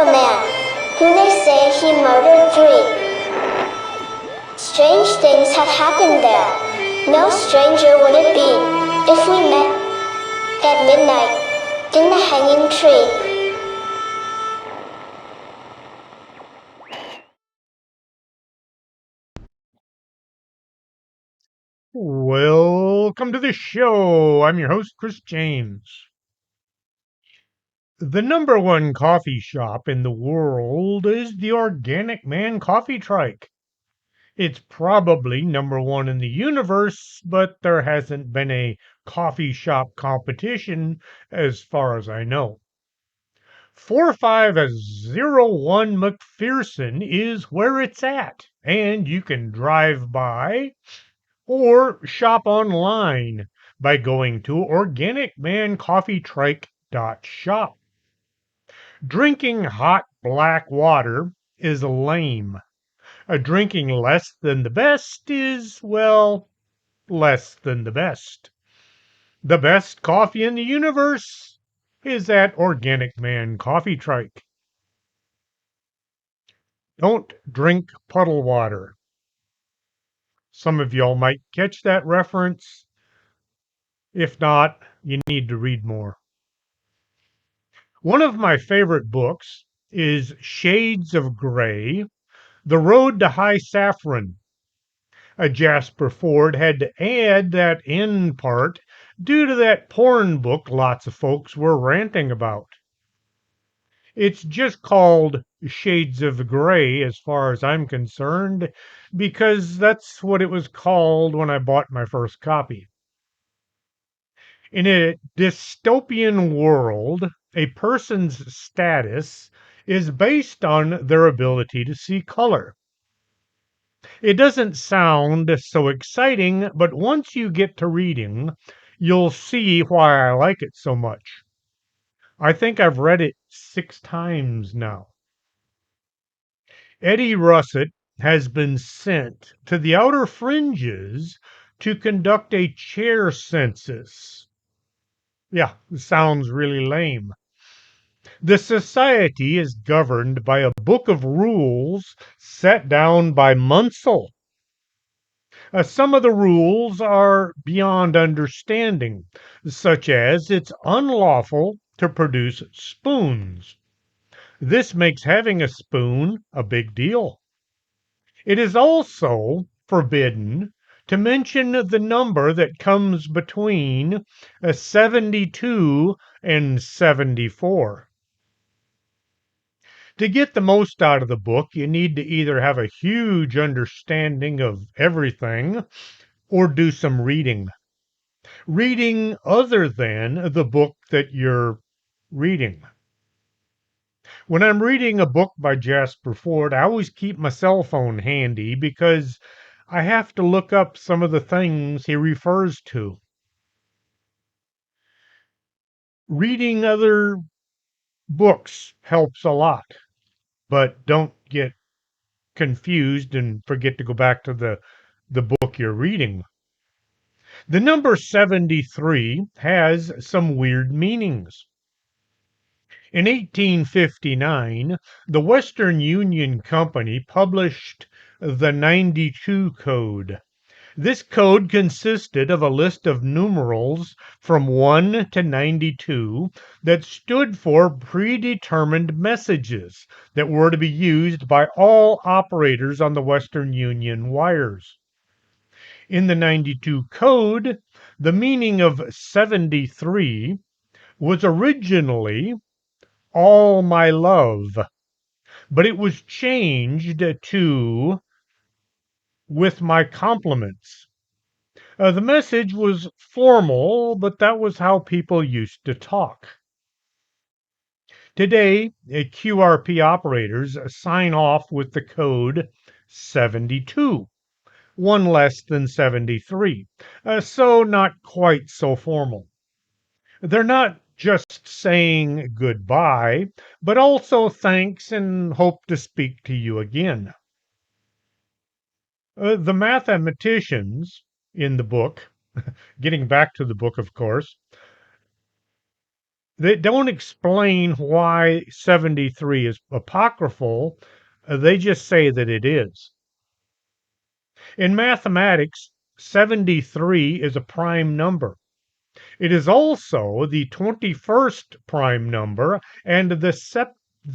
a man, who they say he murdered 3. Strange things have happened there. No stranger would it be if we met at midnight in the hanging tree. Welcome to the show. I'm your host, Chris James. The number one coffee shop in the world is the Organic Man Coffee Trike. It's probably number one in the universe, but there hasn't been a coffee shop competition as far as I know. 4501 McPherson is where it's at, and you can drive by or shop online by going to organicmancoffeetrike.shop. Drinking hot black water is lame. Drinking less than the best is, well, less than the best. The best coffee in the universe is at Organic Man Coffee Trike. Don't drink puddle water. Some of y'all might catch that reference. If not, you need to read more. One of my favorite books is Shades of Grey, The Road to High Saffron. Jasper Fforde had to add that end part due to that porn book lots of folks were ranting about. It's just called Shades of Grey as far as I'm concerned, because that's what it was called when I bought my first copy. In a dystopian world, a person's status is based on their ability to see color. It doesn't sound so exciting, but once you get to reading, you'll see why I like it so much. I think I've read it 6 times now. Eddie Russet has been sent to the outer fringes to conduct a chair census. Yeah, sounds really lame. The society is governed by a book of rules set down by Munsell. Some of the rules are beyond understanding, such as it's unlawful to produce spoons. This makes having a spoon a big deal. It is also forbidden to mention the number that comes between 72 and 74. To get the most out of the book, you need to either have a huge understanding of everything or do some reading. Reading other than the book that you're reading. When I'm reading a book by Jasper Fforde, I always keep my cell phone handy because I have to look up some of the things he refers to. Reading other books helps a lot, but don't get confused and forget to go back to the book you're reading. The number 73 has some weird meanings. In 1859, the Western Union Company published the 92 Code. This code consisted of a list of numerals from 1 to 92 that stood for predetermined messages that were to be used by all operators on the Western Union wires. In the 92 Code, the meaning of 73 was originally all my love, but it was changed to with my compliments. The message was formal, but that was how people used to talk. Today, QRP operators sign off with the code 72, one less than 73, so not quite so formal. They're not just saying goodbye, but also thanks and hope to speak to you again. The mathematicians in the book, getting back to the book, of course, They don't explain why 73 is apocryphal. They just say that it is. In mathematics, 73 is a prime number. It is also the 21st prime number and the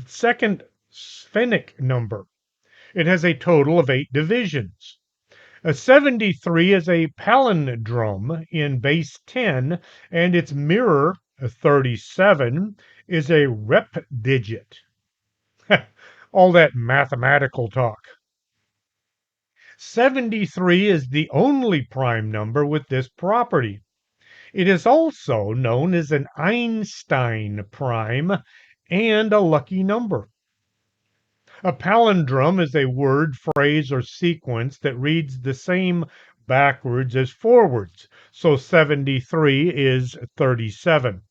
second sphenic number. It has a total of 8 divisions. A 73 is a palindrome in base 10, and its mirror, a 37, is a rep digit. All that mathematical talk. 73 is the only prime number with this property. It is also known as an Einstein prime and a lucky number. A palindrome is a word, phrase, or sequence that reads the same backwards as forwards. So 73 is 37.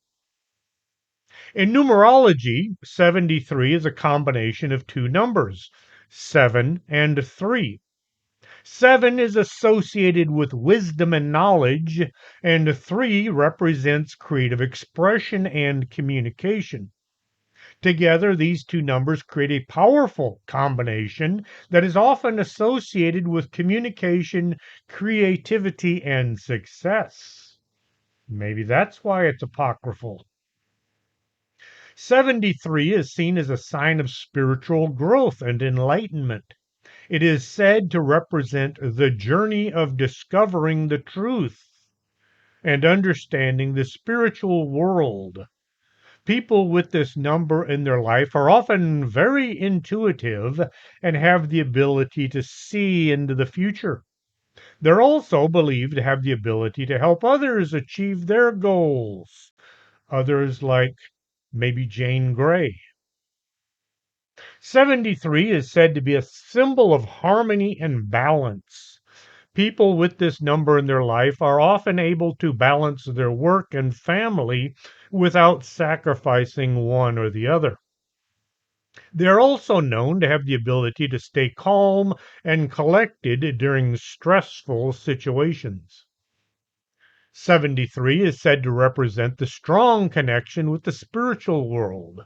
In numerology, 73 is a combination of two numbers, 7 and 3. 7 is associated with wisdom and knowledge, and 3 represents creative expression and communication. Together, these two numbers create a powerful combination that is often associated with communication, creativity, and success. Maybe that's why it's apocryphal. 73 is seen as a sign of spiritual growth and enlightenment. It is said to represent the journey of discovering the truth and understanding the spiritual world. People with this number in their life are often very intuitive and have the ability to see into the future. They're also believed to have the ability to help others achieve their goals. Others like maybe Jane Grey. 73 is said to be a symbol of harmony and balance. People with this number in their life are often able to balance their work and family without sacrificing one or the other. They are also known to have the ability to stay calm and collected during stressful situations. 73 is said to represent the strong connection with the spiritual world.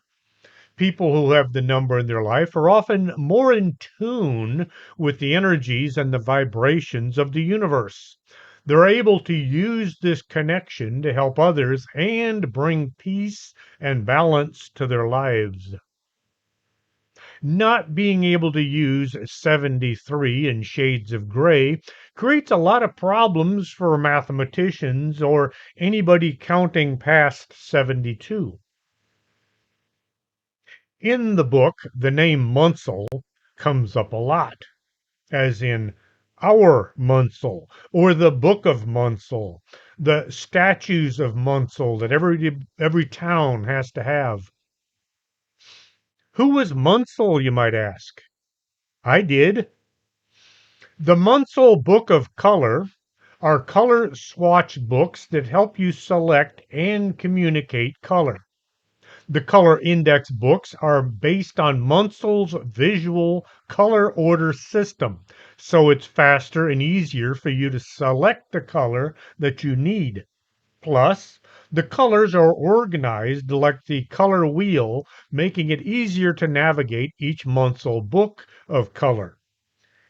People who have the number in their life are often more in tune with the energies and the vibrations of the universe. They're able to use this connection to help others and bring peace and balance to their lives. Not being able to use 73 in shades of gray creates a lot of problems for mathematicians or anybody counting past 72. In the book, the name Munsell comes up a lot, as in our Munsell, or the Book of Munsell, the statues of Munsell that every town has to have. Who was Munsell, you might ask? I did. The Munsell Book of Color are color swatch books that help you select and communicate color. The color index books are based on Munsell's visual color order system, so it's faster and easier for you to select the color that you need. Plus, the colors are organized like the color wheel, making it easier to navigate each Munsell book of color.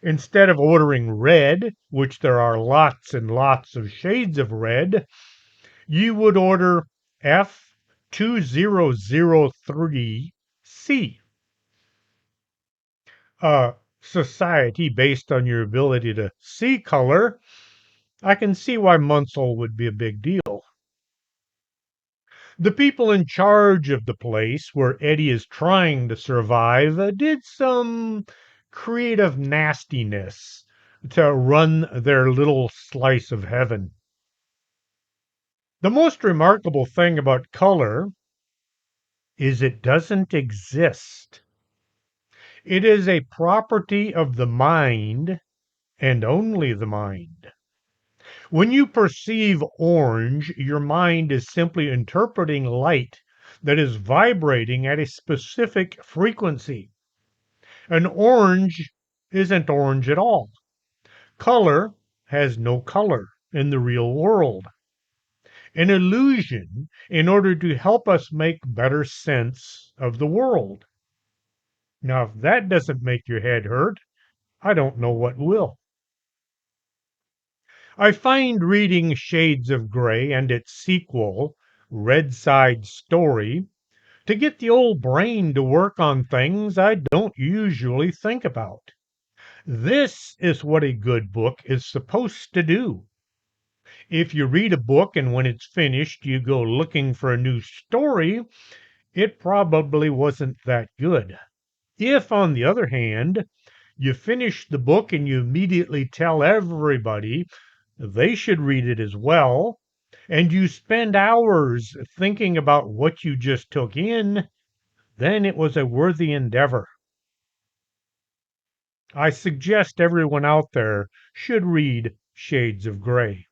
Instead of ordering red, which there are lots and lots of shades of red, you would order F2003C. A society based on your ability to see color, I can see why Munsell would be a big deal. The people in charge of the place where Eddie is trying to survive did some creative nastiness to run their little slice of heaven. The most remarkable thing about color is it doesn't exist. It is a property of the mind and only the mind. When you perceive orange, your mind is simply interpreting light that is vibrating at a specific frequency. An orange isn't orange at all. Color has no color in the real world. an illusion in order to help us make better sense of the world. Now, if that doesn't make your head hurt, I don't know what will. I find reading Shades of Grey and its sequel, Red Side Story, to get the old brain to work on things I don't usually think about. This is what a good book is supposed to do. If you read a book and when it's finished you go looking for a new story, it probably wasn't that good. If, on the other hand, you finish the book and you immediately tell everybody they should read it as well, and you spend hours thinking about what you just took in, then it was a worthy endeavor. I suggest everyone out there should read Shades of Grey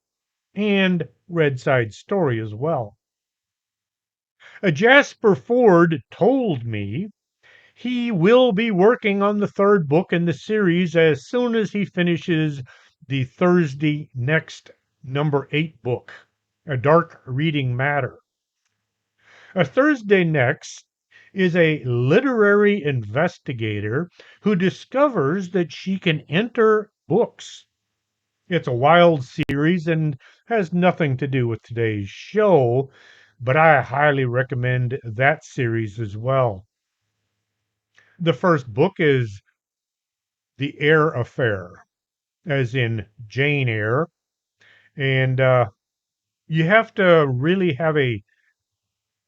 and Red Side Story as well. Jasper Ford told me he will be working on the third book in the series as soon as he finishes the Thursday Next number 8 book, A Dark Reading Matter. A Thursday Next is a literary investigator who discovers that she can enter books. It's a wild series and has nothing to do with today's show, but I highly recommend that series as well. The first book is The Eyre Affair, as in Jane Eyre, and you have to really have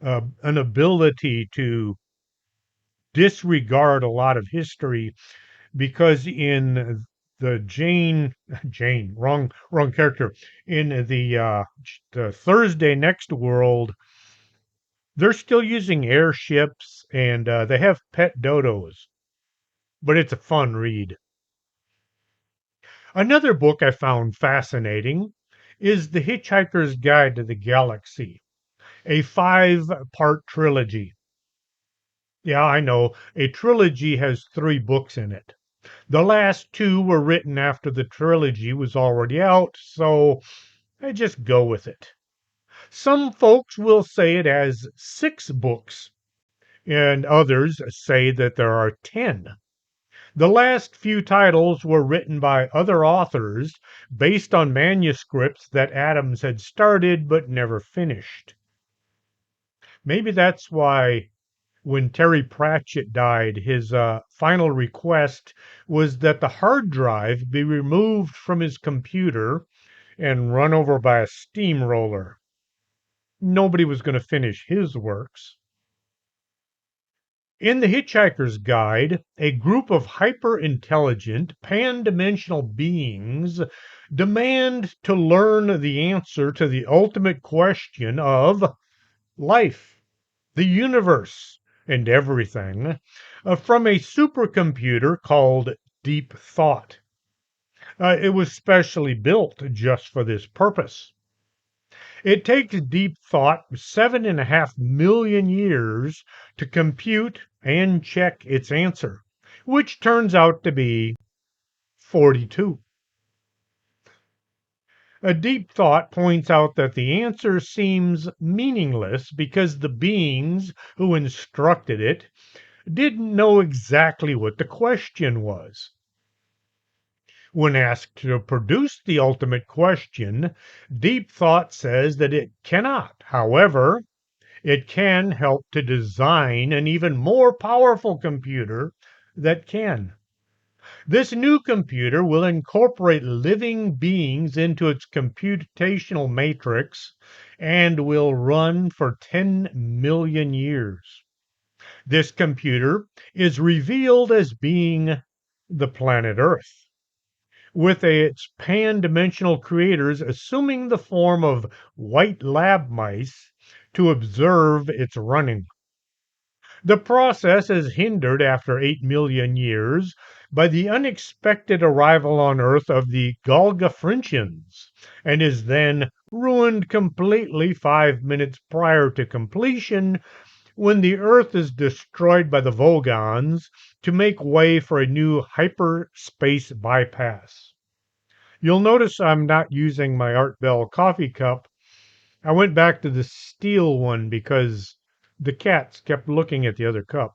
an ability to disregard a lot of history because in the Jane, wrong character, in the Thursday Next world, they're still using airships and they have pet dodos, but it's a fun read. Another book I found fascinating is The Hitchhiker's Guide to the Galaxy, a 5-part trilogy. Yeah, I know, a trilogy has 3 books in it. The last 2 were written after the trilogy was already out, so I just go with it. Some folks will say it has 6 books, and others say that there are 10. The last few titles were written by other authors based on manuscripts that Adams had started but never finished. Maybe that's why when Terry Pratchett died, his final request was that the hard drive be removed from his computer and run over by a steamroller. Nobody was going to finish his works. In The Hitchhiker's Guide, a group of hyper-intelligent, pan-dimensional beings demand to learn the answer to the ultimate question of life, the universe, and everything from a supercomputer called Deep Thought. It was specially built just for this purpose. It takes Deep Thought 7.5 million years to compute and check its answer, which turns out to be 42. A Deep Thought points out that the answer seems meaningless because the beings who instructed it didn't know exactly what the question was. When asked to produce the ultimate question, Deep Thought says that it cannot. However, it can help to design an even more powerful computer that can. This new computer will incorporate living beings into its computational matrix and will run for 10 million years. This computer is revealed as being the planet Earth, with its pan-dimensional creators assuming the form of white lab mice to observe its running. The process is hindered after 8 million years by the unexpected arrival on Earth of the Golgafrinchians, and is then ruined completely 5 minutes prior to completion when the Earth is destroyed by the Vogons to make way for a new hyperspace bypass. You'll notice I'm not using my Art Bell coffee cup I went back to the steel one because the cats kept looking at the other cup.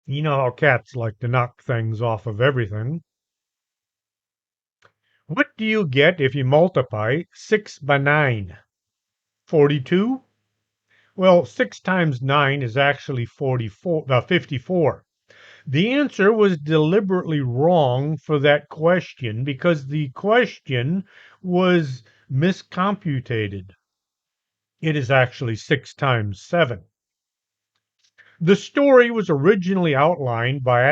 You know how cats like to knock things off of everything. What do you get if you multiply 6 by 9? 42? Well, 6 times 9 is actually 54. The answer was deliberately wrong for that question because the question was miscomputed. It is actually 6 times 7. The story was originally outlined by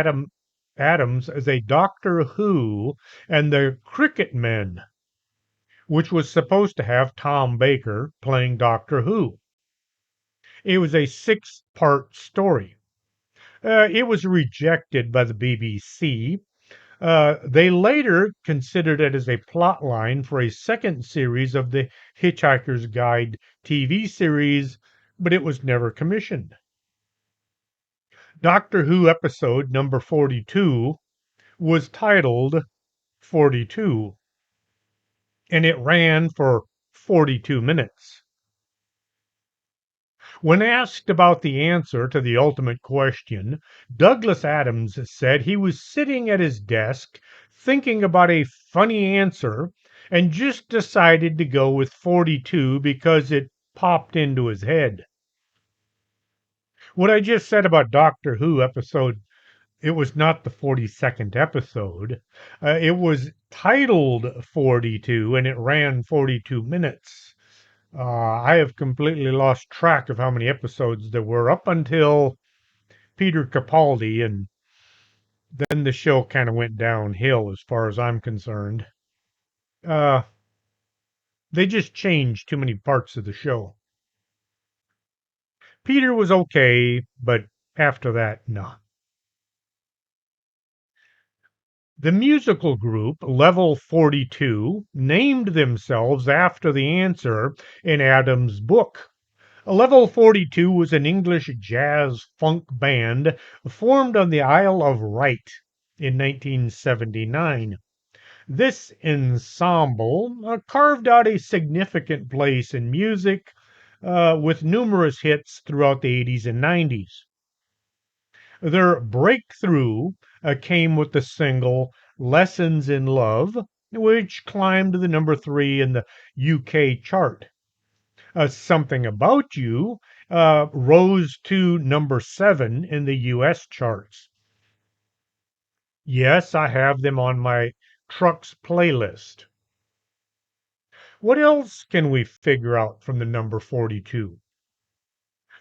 Adams as a Doctor Who and the Cricket Men, which was supposed to have Tom Baker playing Doctor Who. It was a 6-part story. It was rejected by the BBC. They later considered it as a plot line for a second series of the Hitchhiker's Guide TV series, but it was never commissioned. Doctor Who episode number 42 was titled 42, and it ran for 42 minutes. When asked about the answer to the ultimate question, Douglas Adams said he was sitting at his desk thinking about a funny answer and just decided to go with 42 because it popped into his head. What I just said about Doctor Who episode, it was not the 42nd episode. It was titled 42 and it ran 42 minutes. I have completely lost track of how many episodes there were up until Peter Capaldi, and then the show kind of went downhill as far as I'm concerned. Uh, they just changed too many parts of the show. Peter was okay, but after that, no. The musical group Level 42 named themselves after the answer in Adams' book. Level 42 was an English jazz funk band formed on the Isle of Wight in 1979. This ensemble carved out a significant place in music with numerous hits throughout the 80s and 90s. Their breakthrough came with the single Lessons in Love, which climbed to the number 3 in the UK chart. Something About You rose to number 7 in the US charts. Yes, I have them on my truck's playlist. What else can we figure out from the number 42?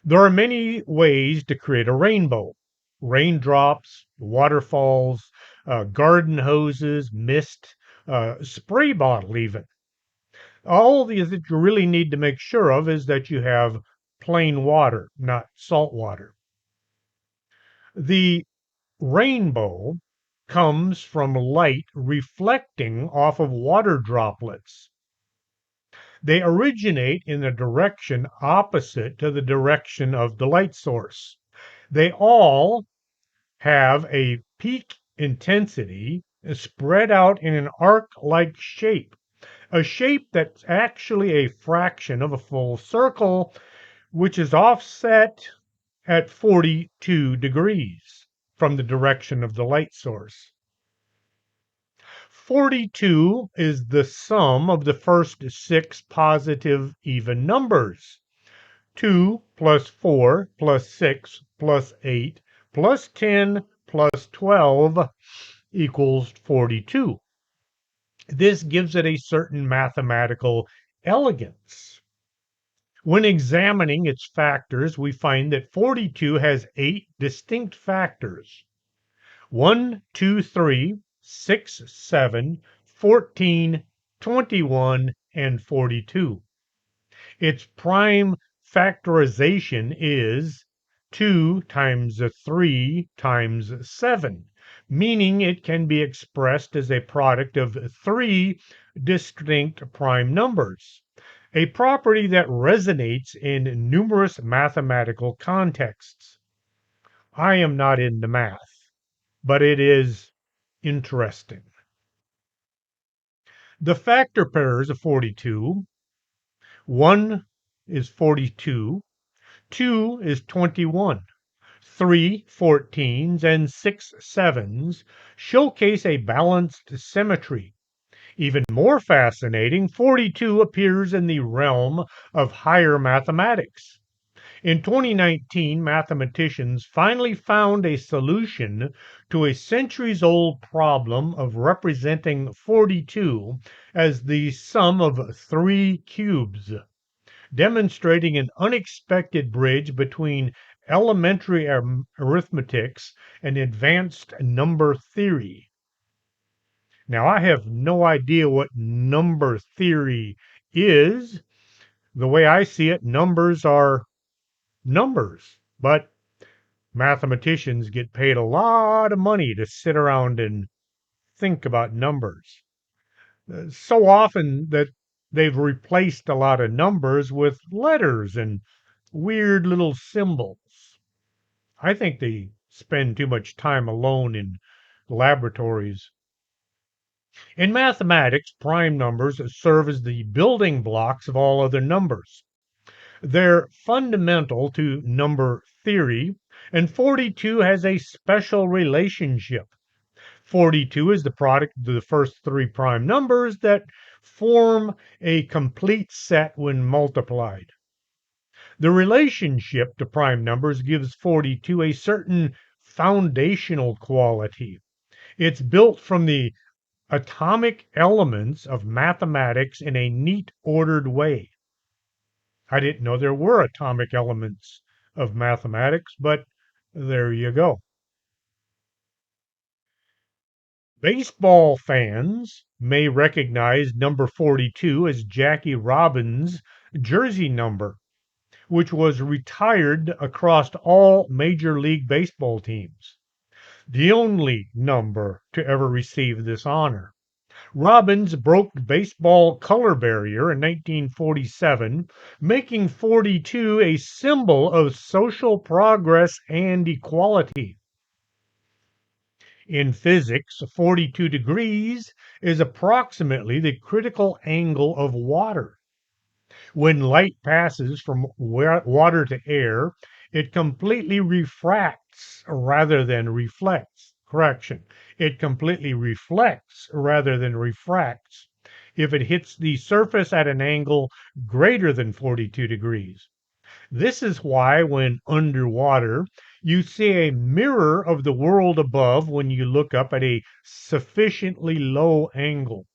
There are many ways to create a rainbow. Raindrops, waterfalls, garden hoses, mist, spray bottle even. All these that you really need to make sure of is that you have plain water, not salt water. The rainbow comes from light reflecting off of water droplets. They originate in a direction opposite to the direction of the light source. They all have a peak intensity spread out in an arc-like shape, a shape that's actually a fraction of a full circle, which is offset at 42 degrees from the direction of the light source. 42 is the sum of the first 6 positive even numbers. 2 plus 4 plus 6 plus 8 plus 10 plus 12 equals 42. This gives it a certain mathematical elegance. When examining its factors, we find that 42 has 8 distinct factors. 1, 2, 3, 6, 7, 14, 21, and 42. Its prime factorization is 2 times 3 times 7, meaning it can be expressed as a product of 3 distinct prime numbers, a property that resonates in numerous mathematical contexts. I am not into math, but it is interesting. The factor pairs of 42, 1 is 42, 2 is 21, 3 14s, and 6 7s showcase a balanced symmetry. Even more fascinating, 42 appears in the realm of higher mathematics. In 2019, mathematicians finally found a solution to a centuries old problem of representing 42 as the sum of three cubes, demonstrating an unexpected bridge between elementary arithmetics and advanced number theory. Now, I have no idea what number theory is. The way I see it, numbers are numbers, but mathematicians get paid a lot of money to sit around and think about numbers. So often that they've replaced a lot of numbers with letters and weird little symbols. I think they spend too much time alone in laboratories. In mathematics, prime numbers serve as the building blocks of all other numbers. They're fundamental to number theory, and 42 has a special relationship. 42 is the product of the first three prime numbers that form a complete set when multiplied. The relationship to prime numbers gives 42 a certain foundational quality. It's built from the atomic elements of mathematics in a neat, ordered way. I didn't know there were atomic elements of mathematics, but there you go. Baseball fans may recognize number 42 as Jackie Robins' jersey number, which was retired across all Major League Baseball teams, the only number to ever receive this honor. Robbins broke the baseball color barrier in 1947, making 42 a symbol of social progress and equality. In physics, 42 degrees is approximately the critical angle of water. When light passes from water to air, it completely refracts rather than reflects. Correction. It completely reflects rather than refracts if it hits the surface at an angle greater than 42 degrees. This is why, when underwater, you see a mirror of the world above when you look up at a sufficiently low angle.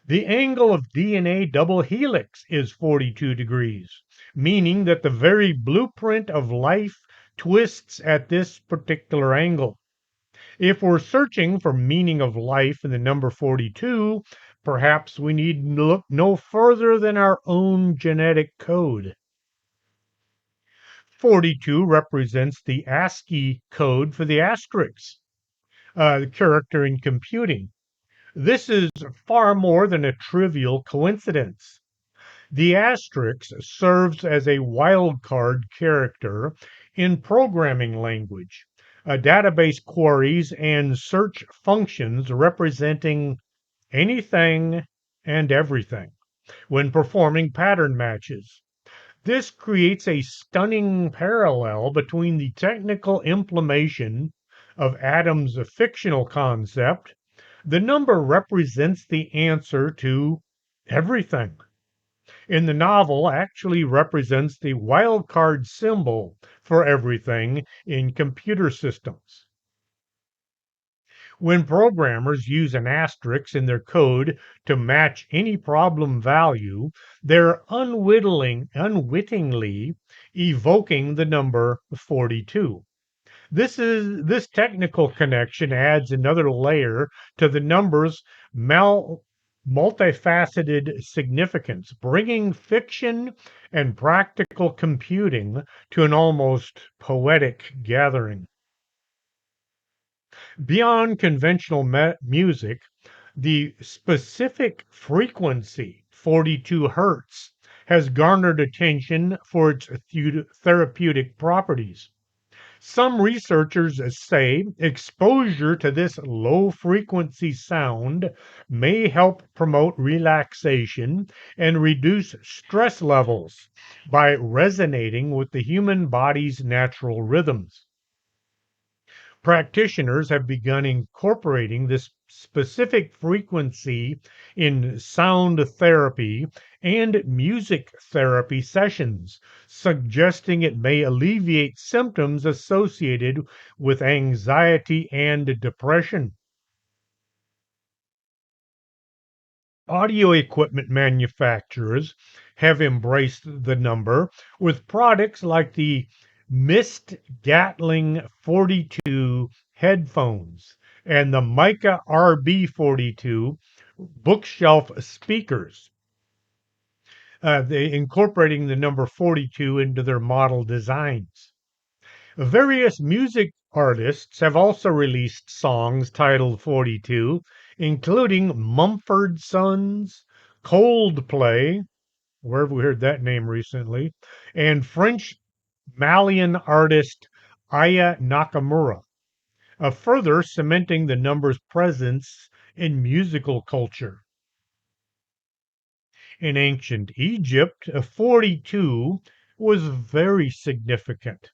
The angle of DNA double helix is 42 degrees, meaning that the very blueprint of life twists at this particular angle. If we're searching for meaning of life in the number 42, perhaps we need to look no further than our own genetic code. 42 represents the ASCII code for the asterisk, the character in computing. This is far more than a trivial coincidence. The asterisk serves as a wildcard character in programming language, database queries, and search functions representing anything and everything when performing pattern matches. This creates a stunning parallel between the technical implementation of Adam's fictional concept. The number represents the answer to everything. In the novel, actually represents the wildcard symbol for everything in computer systems. When programmers use an asterisk in their code to match any problem value, they're unwittingly evoking the number 42. This technical connection adds another layer to the number's multifaceted significance, bringing fiction and practical computing to an almost poetic gathering. Beyond conventional music, the specific frequency, 42 hertz, has garnered attention for its therapeutic properties. Some researchers say exposure to this low frequency sound may help promote relaxation and reduce stress levels by resonating with the human body's natural rhythms. Practitioners have begun incorporating this specific frequency in sound therapy and music therapy sessions, suggesting it may alleviate symptoms associated with anxiety and depression. Audio equipment manufacturers have embraced the number with products like the Mist Gatling 42 headphones and the Mica RB42 bookshelf speakers. They incorporating the number 42 into their model designs. Various music artists have also released songs titled 42, including Mumford Sons, Coldplay, where have we heard that name recently, and French Malian artist Aya Nakamura, further cementing the number's presence in musical culture. In ancient Egypt, 42 was very significant.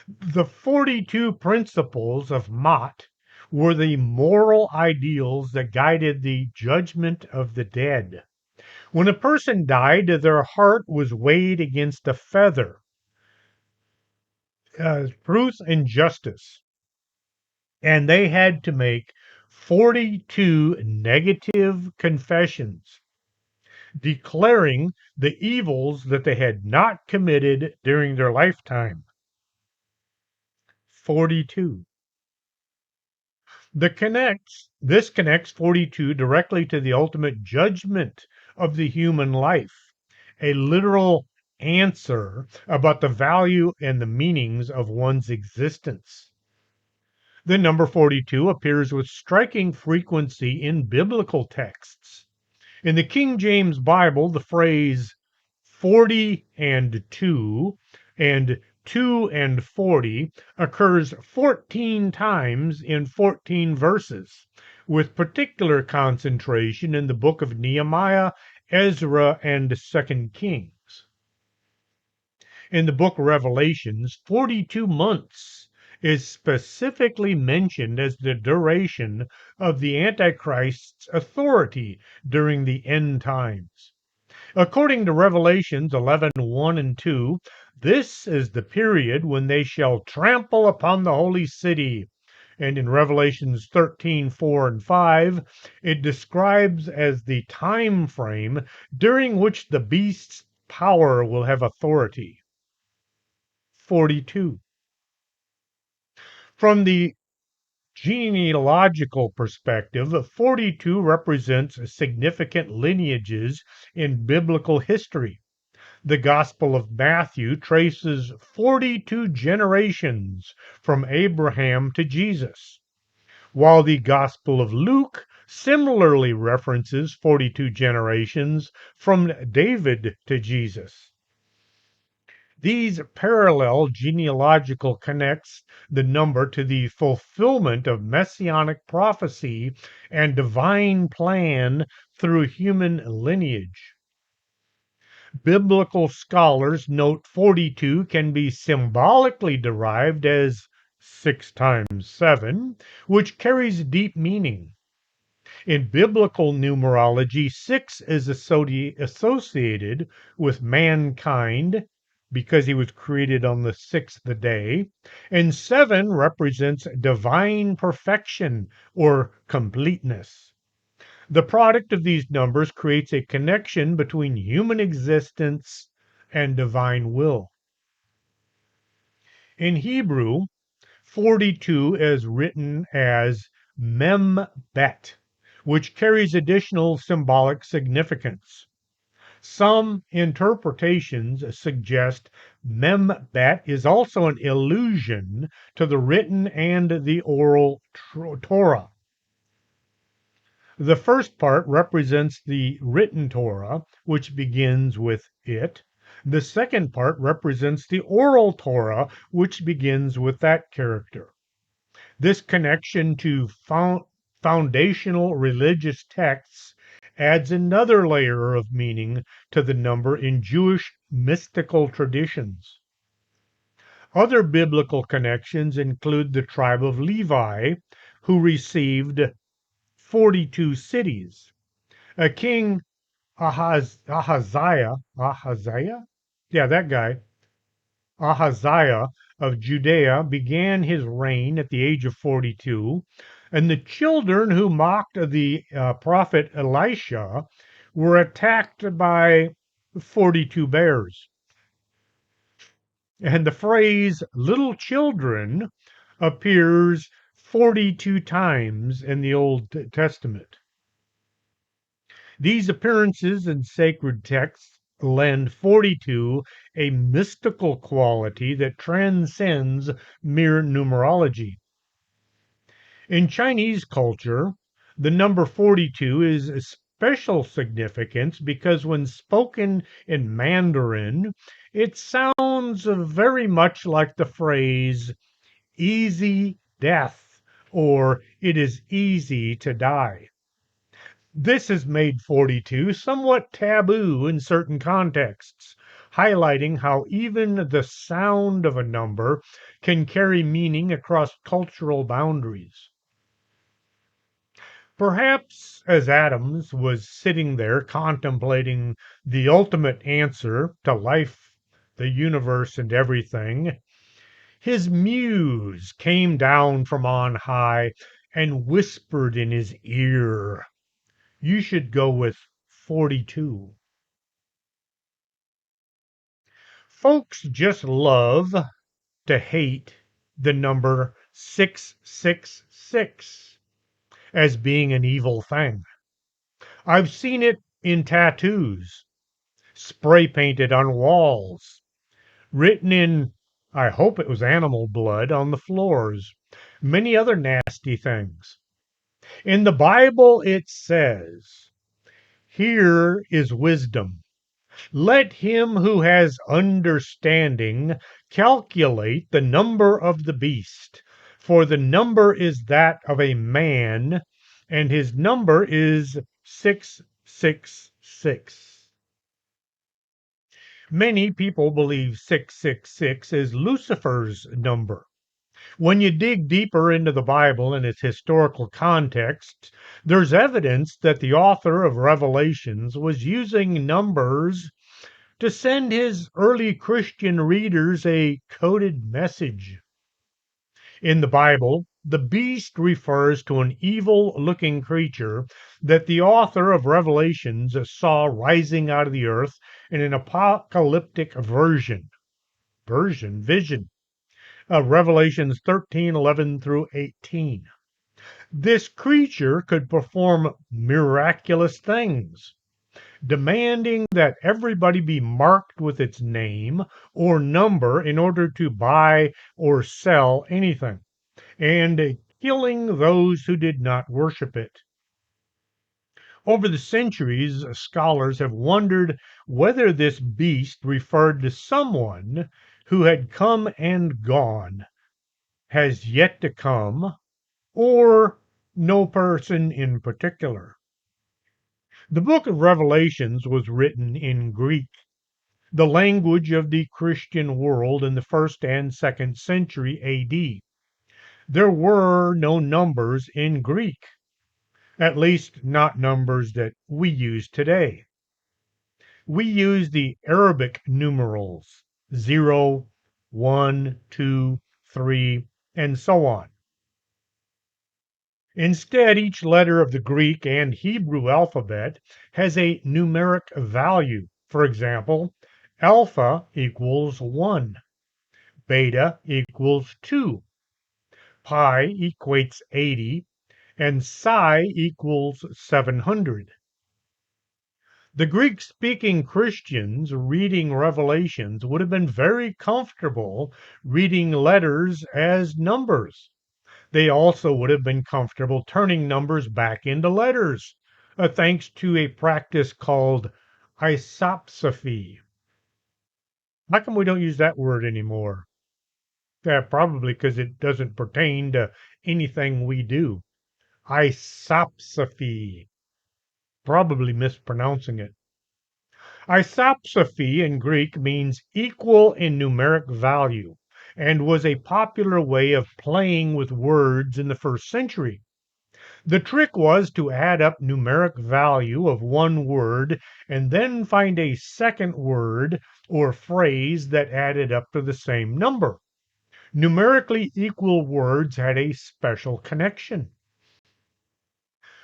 The 42 principles of Mott were the moral ideals that guided the judgment of the dead. When a person died, their heart was weighed against a feather, truth and justice, and they had to make 42 negative confessions, declaring the evils that they had not committed during their lifetime. 42. This connects 42 directly to the ultimate judgment of the human life, a literal answer about the value and the meanings of one's existence. The number 42 appears with striking frequency in biblical texts. In the King James Bible, the phrase 40 and 2 and 2 and 40 occurs 14 times in 14 verses, with particular concentration in the book of Nehemiah, Ezra, and 2 Kings. In the book of Revelations, 42 months is specifically mentioned as the duration of the Antichrist's authority during the end times. According to Revelations 11:1 and 2, this is the period when they shall trample upon the holy city. And in Revelations 13:4 and 5, it describes as the time frame during which the beast's power will have authority. 42. From the genealogical perspective, 42 represents significant lineages in biblical history. The Gospel of Matthew traces 42 generations from Abraham to Jesus, while the Gospel of Luke similarly references 42 generations from David to Jesus. These parallel genealogical connects the number to the fulfillment of messianic prophecy and divine plan through human lineage. Biblical scholars note 42 can be symbolically derived as 6 times 7, which carries deep meaning. In biblical numerology, 6 is associated with mankind because he was created on the sixth day, and 7 represents divine perfection or completeness. The product of these numbers creates a connection between human existence and divine will. In Hebrew, 42 is written as Mem-Bet, which carries additional symbolic significance. Some interpretations suggest Mem-Bet is also an allusion to the written and the oral Torah. The first part represents the written Torah, which begins with it. The second part represents the oral Torah, which begins with that character. This connection to foundational religious texts adds another layer of meaning to the number in Jewish mystical traditions. Other biblical connections include the tribe of Levi, who received 42 cities. A king Ahaziah, yeah, that guy, Ahaziah of Judea began his reign at the age of 42, and the children who mocked the prophet Elisha were attacked by 42 bears. And the phrase little children appears 42 times in the Old Testament. These appearances in sacred texts lend 42 a mystical quality that transcends mere numerology. In Chinese culture, the number 42 is a special significance because when spoken in Mandarin, it sounds very much like the phrase easy death or it is easy to die. This has made 42 somewhat taboo in certain contexts, highlighting how even the sound of a number can carry meaning across cultural boundaries. Perhaps as Adams was sitting there contemplating the ultimate answer to life, the universe, and everything, his muse came down from on high and whispered in his ear, "You should go with 42." Folks just love to hate the number 666 as being an evil thing. I've seen it in tattoos, spray painted on walls, written in, I hope it was animal blood, on the floors, many other nasty things. In the Bible, it says, "Here is wisdom. Let him who has understanding calculate the number of the beast, for the number is that of a man, and his number is 666." Many people believe 666 is Lucifer's number. When you dig deeper into the Bible and its historical context, there's evidence that the author of Revelations was using numbers to send his early Christian readers a coded message. In the Bible, the beast refers to an evil looking creature that the author of Revelations saw rising out of the earth in an apocalyptic vision of Revelations 13:11 through 18. This creature could perform miraculous things, demanding that everybody be marked with its name or number in order to buy or sell anything, and killing those who did not worship it. Over the centuries, scholars have wondered whether this beast referred to someone who had come and gone, has yet to come, or no person in particular. The book of Revelations was written in Greek, the language of the Christian world in the 1st and 2nd century AD. There were no numbers in Greek, at least not numbers that we use today. We use the Arabic numerals 0, 1, 2, 3, and so on. Instead, each letter of the Greek and Hebrew alphabet has a numeric value. For example, alpha equals 1, beta equals 2, pi equates 80, and psi equals 700. The Greek speaking Christians reading Revelations would have been very comfortable reading letters as numbers. They also would have been comfortable turning numbers back into letters, thanks to a practice called isopsophy. How come we don't use that word anymore? Yeah, probably because it doesn't pertain to anything we do. Isopsophy. Probably mispronouncing it. Isopsophy in Greek means equal in numeric value and was a popular way of playing with words in the first century. The trick was to add up numeric value of one word and then find a second word or phrase that added up to the same number. Numerically equal words had a special connection.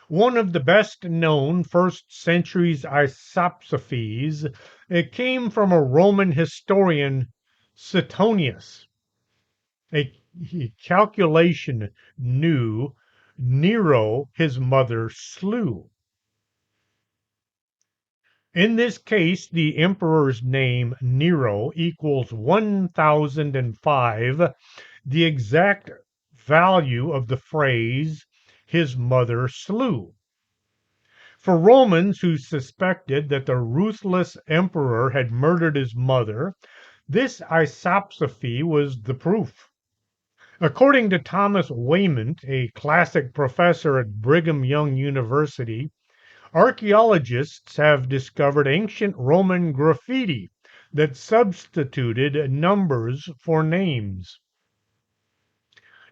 One of the best known first century's isopsophies, it came from a Roman historian, Suetonius. A calculation knew Nero his mother slew. In this case, the emperor's name, Nero, equals 1005, the exact value of the phrase, his mother slew. For Romans who suspected that the ruthless emperor had murdered his mother, this isopsophy was the proof. According to Thomas Waymont, a classic professor at Brigham Young University, archaeologists have discovered ancient Roman graffiti that substituted numbers for names.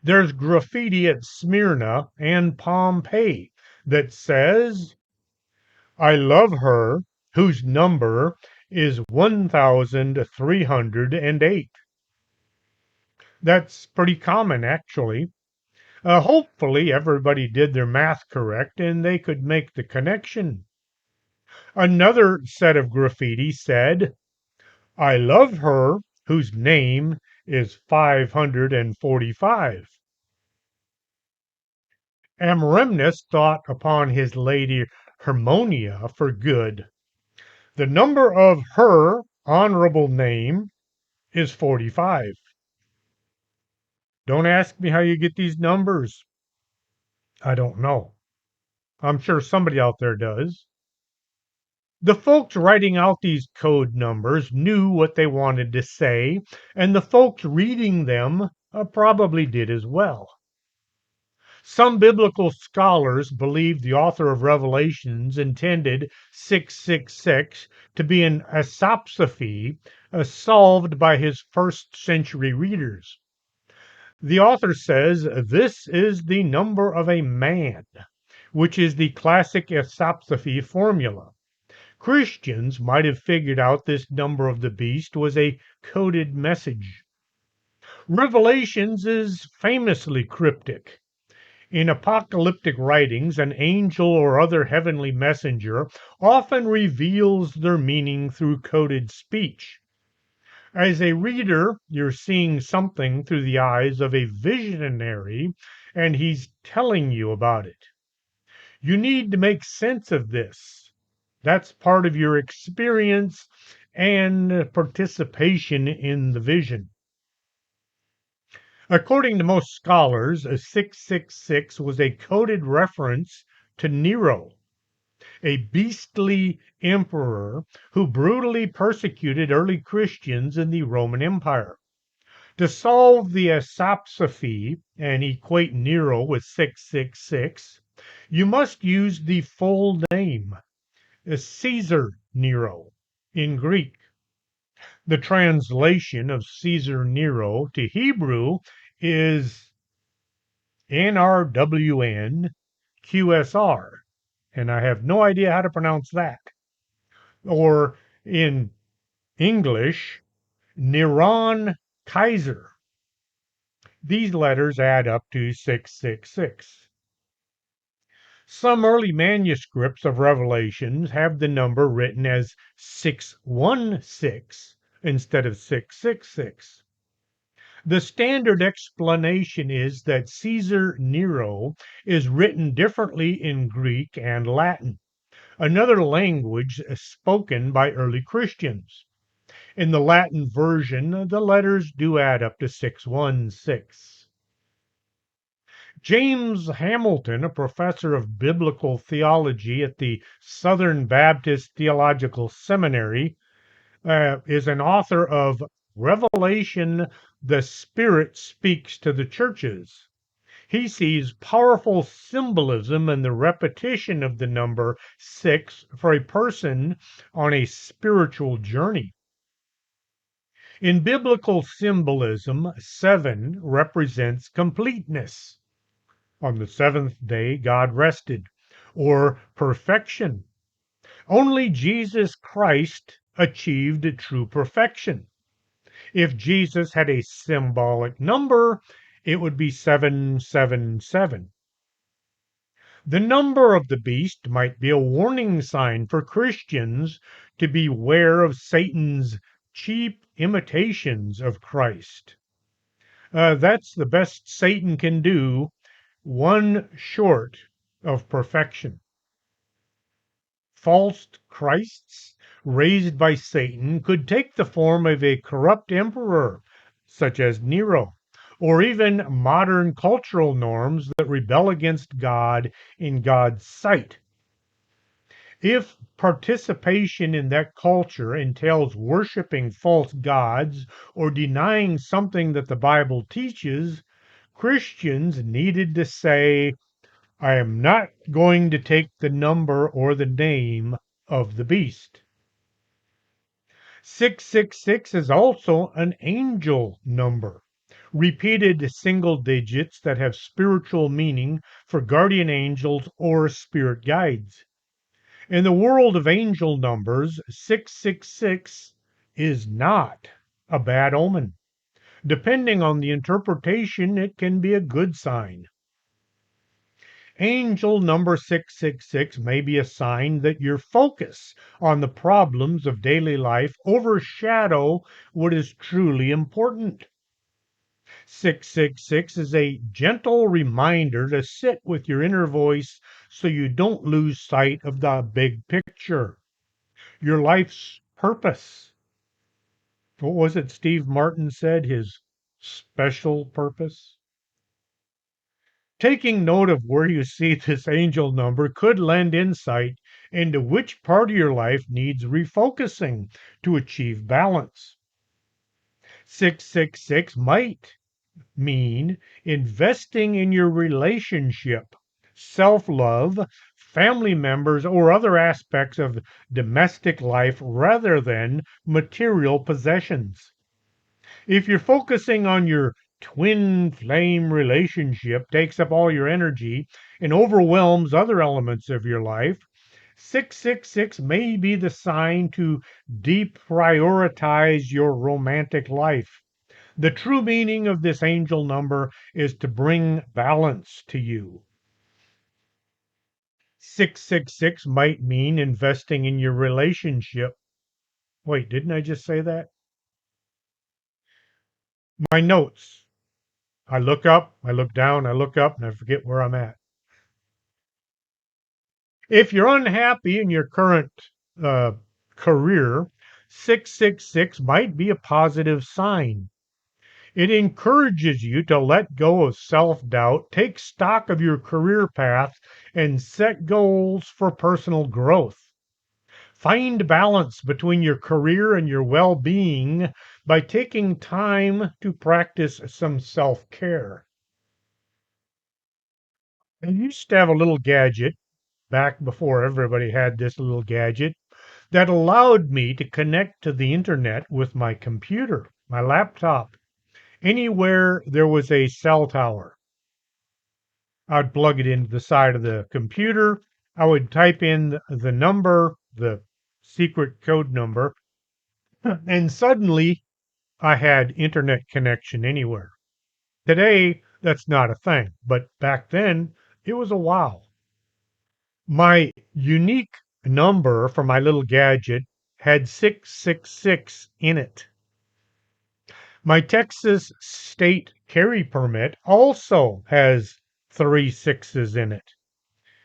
There's graffiti at Smyrna and Pompeii that says, I love her, whose number is 1308. That's pretty common, actually. Hopefully, everybody did their math correct and they could make the connection. Another set of graffiti said, I love her, whose name is 545. Amremnus thought upon his lady Hermonia for good. The number of her honorable name is 45. Don't ask me how you get these numbers. I don't know. I'm sure somebody out there does. The folks writing out these code numbers knew what they wanted to say, and the folks reading them probably did as well. Some biblical scholars believe the author of Revelations intended 666 to be an isopsophy solved by his first century readers. The author says this is the number of a man, which is the classic isopsophy formula. Christians might have figured out this number of the beast was a coded message. Revelations is famously cryptic. In apocalyptic writings, an angel or other heavenly messenger often reveals their meaning through coded speech. As a reader, you're seeing something through the eyes of a visionary, and he's telling you about it. You need to make sense of this. That's part of your experience and participation in the vision. According to most scholars, 666 was a coded reference to Nero, a beastly emperor who brutally persecuted early Christians in the Roman Empire. To solve the isopsophy and equate Nero with 666, you must use the full name, Caesar Nero, in Greek. The translation of Caesar Nero to Hebrew is NRWN QSR, and I have no idea how to pronounce that. Or in English, Neron Kaiser. These letters add up to 666. Some early manuscripts of Revelations have the number written as 616 instead of 666. The standard explanation is that Caesar Nero is written differently in Greek and Latin, another language spoken by early Christians. In the Latin version, the letters do add up to 616. James Hamilton, a professor of biblical theology at the Southern Baptist Theological Seminary, is an author of Revelation, the Spirit Speaks to the Churches. He sees powerful symbolism in the repetition of the number 6 for a person on a spiritual journey. In biblical symbolism, 7 represents completeness. On the seventh day, God rested, or perfection. Only Jesus Christ achieved true perfection. If Jesus had a symbolic number, it would be 777. The number of the beast might be a warning sign for Christians to beware of Satan's cheap imitations of Christ. That's the best Satan can do, one short of perfection. False Christs raised by Satan could take the form of a corrupt emperor, such as Nero, or even modern cultural norms that rebel against God in God's sight. If participation in that culture entails worshiping false gods or denying something that the Bible teaches, Christians needed to say, I am not going to take the number or the name of the beast. 666 is also an angel number. Repeated single digits that have spiritual meaning for guardian angels or spirit guides. In the world of angel numbers, 666 is not a bad omen. Depending on the interpretation, it can be a good sign. Angel number 666 may be a sign that your focus on the problems of daily life overshadow what is truly important. 666 is a gentle reminder to sit with your inner voice so you don't lose sight of the big picture, your life's purpose. What was it Steve Martin said, his special purpose? Taking note of where you see this angel number could lend insight into which part of your life needs refocusing to achieve balance. 666 might mean investing in your relationship, self love, family members, or other aspects of domestic life rather than material possessions. If you're focusing on your twin flame relationship takes up all your energy and overwhelms other elements of your life, 666 may be the sign to deprioritize your romantic life. The true meaning of this angel number is to bring balance to you. 666 might mean investing in your relationship. Wait, didn't I just say that? My notes. I look up, I look down, I look up, and I forget where I'm at. If you're unhappy in your current career, 666 might be a positive sign. It encourages you to let go of self doubt, take stock of your career path, and set goals for personal growth. Find balance between your career and your well being by taking time to practice some self care. I used to have a little gadget back before everybody had this little gadget that allowed me to connect to the internet with my computer, my laptop, anywhere there was a cell tower. I'd plug it into the side of the computer. I would type in the number, the secret code number, and suddenly I had internet connection anywhere. Today, that's not a thing, but back then, it was a wow. My unique number for my little gadget had 666 in it. My Texas state carry permit also has 3 6s in it.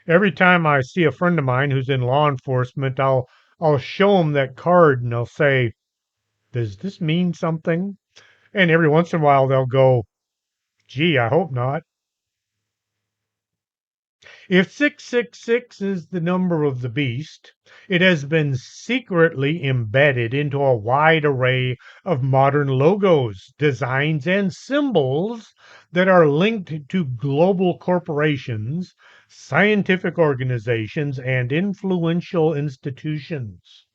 Every time I see a friend of mine who's in law enforcement, I'll show them that card and I'll say, "Does this mean something?" And every once in a while they'll go, "Gee, I hope not." If 666 is the number of the beast, it has been secretly embedded into a wide array of modern logos, designs, and symbols that are linked to global corporations, scientific organizations, and influential institutions.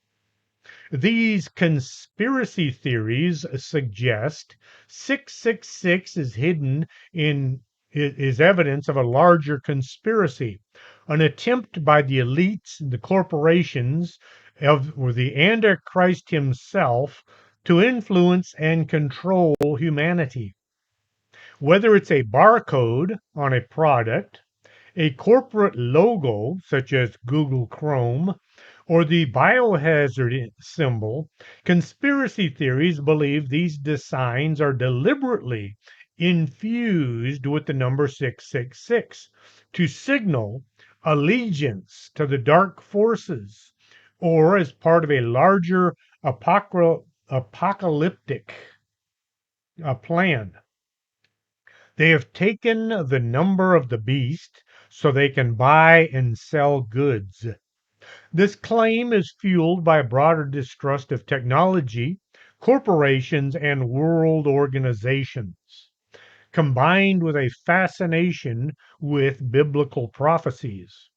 These conspiracy theories suggest 666 is hidden in is evidence of a larger conspiracy, an attempt by the elites, the corporations, or the Antichrist himself to influence and control humanity. Whether it's a barcode on a product, a corporate logo such as Google Chrome, or the biohazard symbol, conspiracy theories believe these designs are deliberately infused with the number 666 to signal allegiance to the dark forces or as part of a larger apocalyptic plan. They have taken the number of the beast so they can buy and sell goods. This claim is fueled by a broader distrust of technology, corporations, and world organizations, combined with a fascination with biblical prophecies.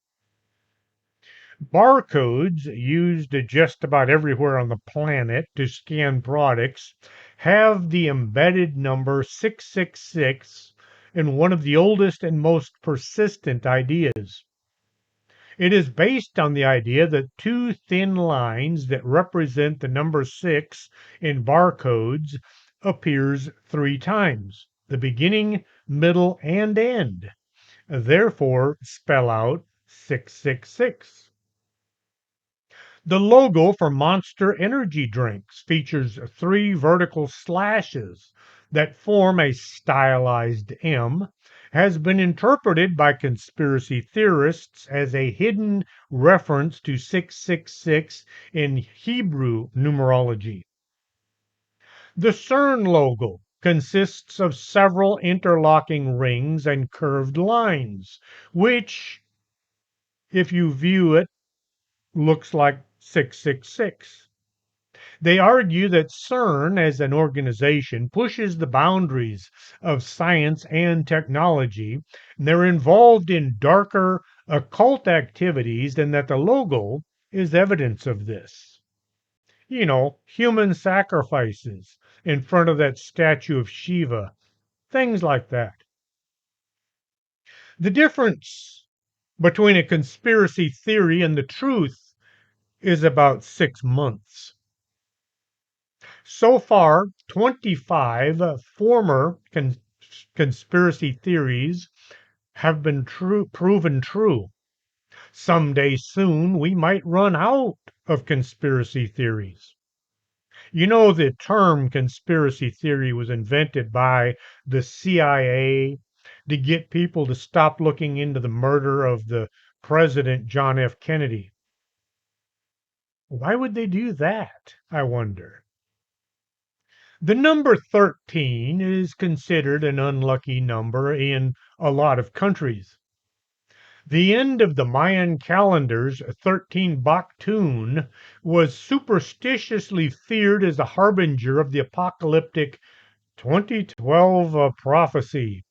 Barcodes, used just about everywhere on the planet to scan products, have the embedded number 666 in one of the oldest and most persistent ideas. It is based on the idea that two thin lines that represent the number 6 in barcodes appears three times, the beginning, middle, and end, therefore spell out 666. The logo for Monster Energy drinks features three vertical slashes that form a stylized M, has been interpreted by conspiracy theorists as a hidden reference to 666 in Hebrew numerology. The CERN logo consists of several interlocking rings and curved lines, which, if you view it, looks like 666. They argue that CERN as an organization pushes the boundaries of science and technology, and they're involved in darker occult activities, and that the logo is evidence of this. You know, human sacrifices in front of that statue of Shiva, things like that. The difference between a conspiracy theory and the truth is about 6 months. So far, 25 former conspiracy theories have been proven true. Someday soon, we might run out of conspiracy theories. You know, the term conspiracy theory was invented by the CIA to get people to stop looking into the murder of the President John F. Kennedy. Why would they do that, I wonder? The number 13 is considered an unlucky number in a lot of countries. The end of the Mayan calendar's 13 Baktun was superstitiously feared as a harbinger of the apocalyptic 2012 prophecy.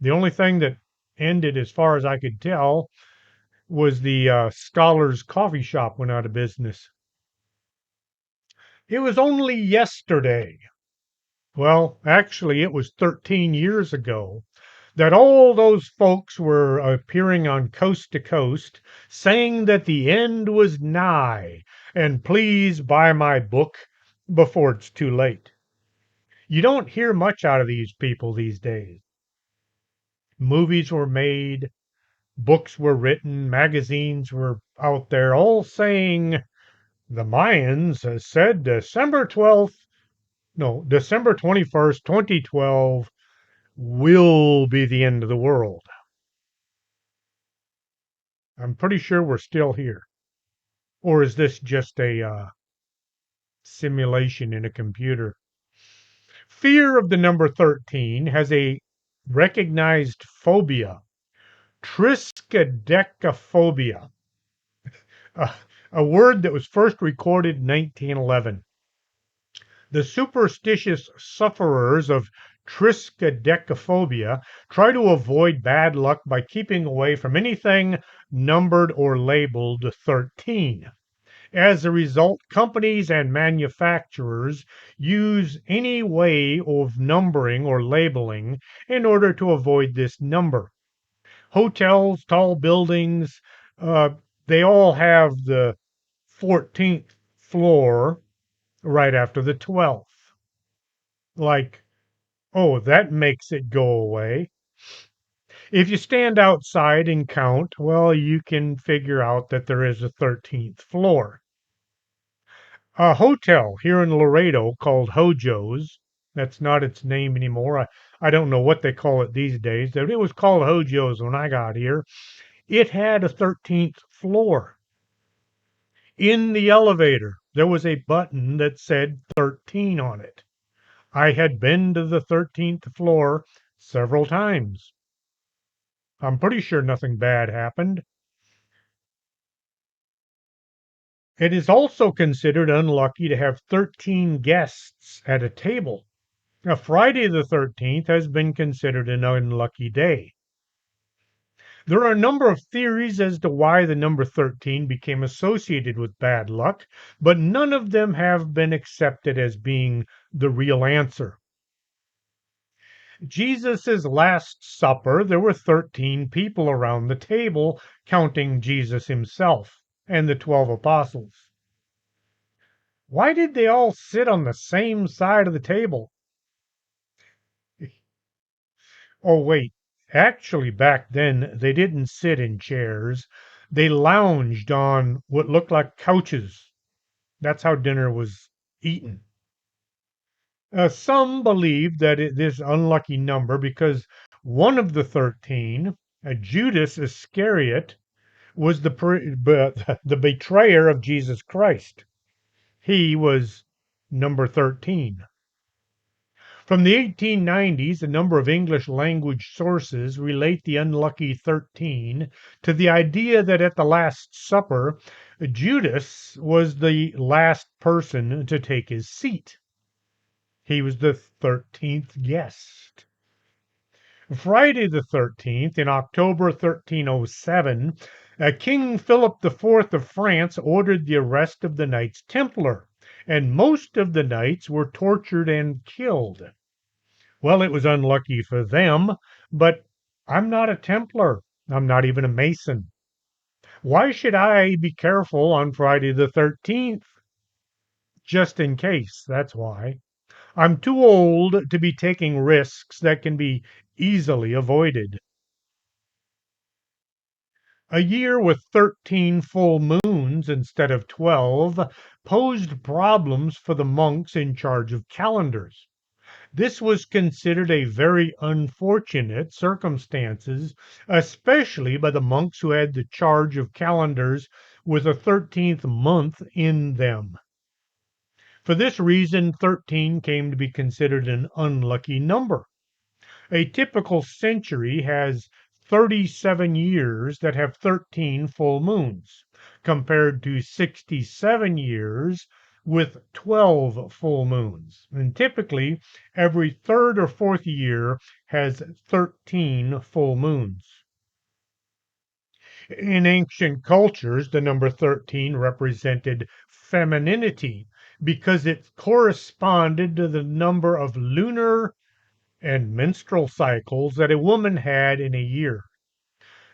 The only thing that ended, as far as I could tell, was the Scholars Coffee Shop went out of business. It was only yesterday, well, actually, it was 13 years ago, that all those folks were appearing on Coast to Coast saying that the end was nigh, and please buy my book before it's too late. You don't hear much out of these people these days. Movies were made, books were written, magazines were out there, all saying the Mayans said December 21st, 2012 will be the end of the world. I'm pretty sure we're still here. Or is this just a simulation in a computer? Fear of the number 13 has a recognized phobia Triskaidekaphobia, a, a word that was first recorded in 1911. The superstitious sufferers of triskaidekaphobia try to avoid bad luck by keeping away from anything numbered or labeled 13. As a result, companies and manufacturers use any way of numbering or labeling in order to avoid this number. Hotels, tall buildings, uh, they all have the 14th floor right after the 12th. Like, oh, that makes it go away. If you stand outside and count, well, you can figure out that there is a 13th floor. A hotel here in Laredo called Hojo's. That's not its name anymore. I don't know what they call it these days. It was called Hojo's when I got here. It had a 13th floor. In the elevator, there was a button that said 13 on it. I had been to the 13th floor several times. I'm pretty sure nothing bad happened. It is also considered unlucky to have 13 guests at a table. Now, Friday the 13th has been considered an unlucky day. There are a number of theories as to why the number 13 became associated with bad luck, but none of them have been accepted as being the real answer. Jesus' Last Supper, there were 13 people around the table, counting Jesus himself and the 12 apostles. Why did they all sit on the same side of the table? Oh, wait. Actually, back then, they didn't sit in chairs. They lounged on what looked like couches. That's how dinner was eaten. Some believe that this unlucky number because one of the 13, Judas Iscariot, was the betrayer of Jesus Christ. He was number 13. From the 1890s, a number of English language sources relate the unlucky 13 to the idea that at the Last Supper, Judas was the last person to take his seat. He was the 13th guest. Friday the 13th, in October 1307, King Philip IV of France ordered the arrest of the Knights Templar, and most of the knights were tortured and killed. Well, it was unlucky for them, but I'm not a Templar. I'm not even a Mason. Why should I be careful on Friday the 13th? Just in case, that's why. I'm too old to be taking risks that can be easily avoided. A year with 13 full moons instead of 12 posed problems for the monks in charge of calendars. This was considered a very unfortunate circumstances, especially by the monks who had the charge of calendars with a 13th month in them. For this reason, 13 came to be considered an unlucky number. A typical century has 37 years that have 13 full moons, compared to 67 years with 12 full moons. And typically, every third or fourth year has 13 full moons. In ancient cultures, the number 13 represented femininity because it corresponded to the number of lunar and menstrual cycles that a woman had in a year.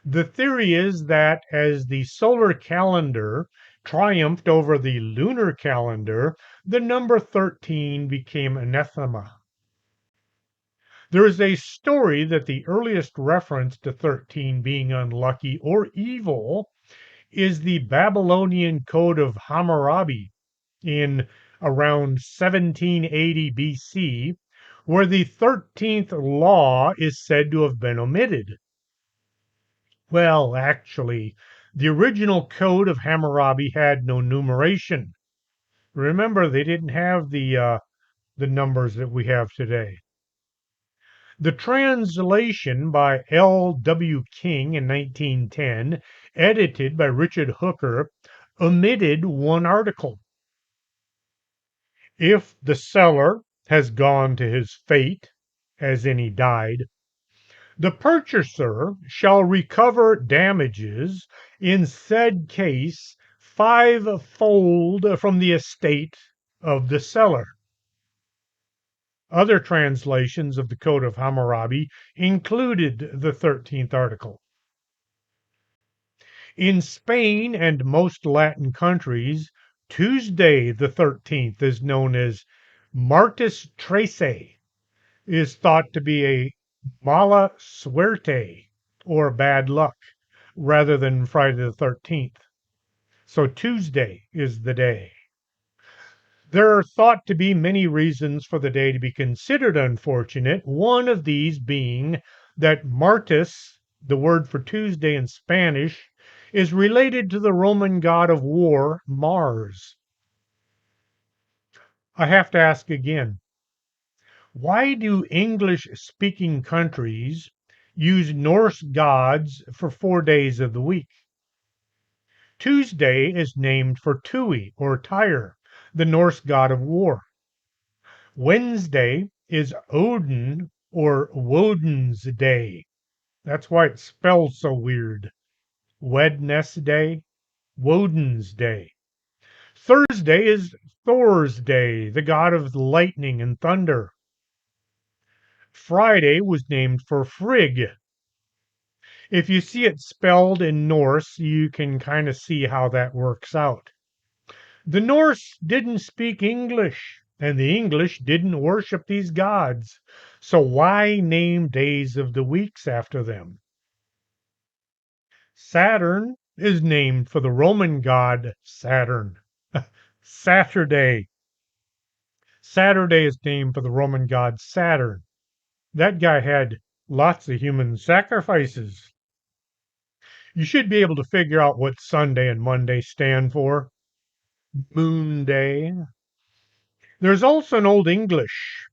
The theory is that as the solar calendar triumphed over the lunar calendar, the number 13 became anathema. There is a story that the earliest reference to 13 being unlucky or evil is the Babylonian Code of Hammurabi in around 1780 BC, where the 13th law is said to have been omitted. Well, actually, the original Code of Hammurabi had no numeration. Remember, they didn't have the numbers that we have today. The translation by L. W. King in 1910, edited by Richard Hooker, omitted one article. If the seller has gone to his fate, as in he died, the purchaser shall recover damages in said case fivefold from the estate of the seller. Other translations of the Code of Hammurabi included the 13th article. In Spain and most Latin countries, Tuesday the 13th is known as Martes Trece, is thought to be a mala suerte, or bad luck, rather than Friday the 13th. So Tuesday is the day. There are thought to be many reasons for the day to be considered unfortunate, one of these being that Martes, the word for Tuesday in Spanish, is related to the Roman god of war, Mars. I have to ask again, why do English-speaking countries use Norse gods for 4 days of the week? Tuesday is named for Tui, or Tyre, the Norse god of war. Wednesday is Odin, or Woden's day. That's why it's spelled so weird. Wednesday, Woden's day. Thursday is Thor's day, the god of lightning and thunder. Friday was named for Frigg. If you see it spelled in Norse, you can kind of see how that works out. The Norse didn't speak English, and the English didn't worship these gods. So why name days of the weeks after them? Saturn is named for the Roman god Saturn. Saturday. Saturday is named for the Roman god Saturn. That guy had lots of human sacrifices. You should be able to figure out what Sunday and Monday stand for. Moon Day. There's also an Old English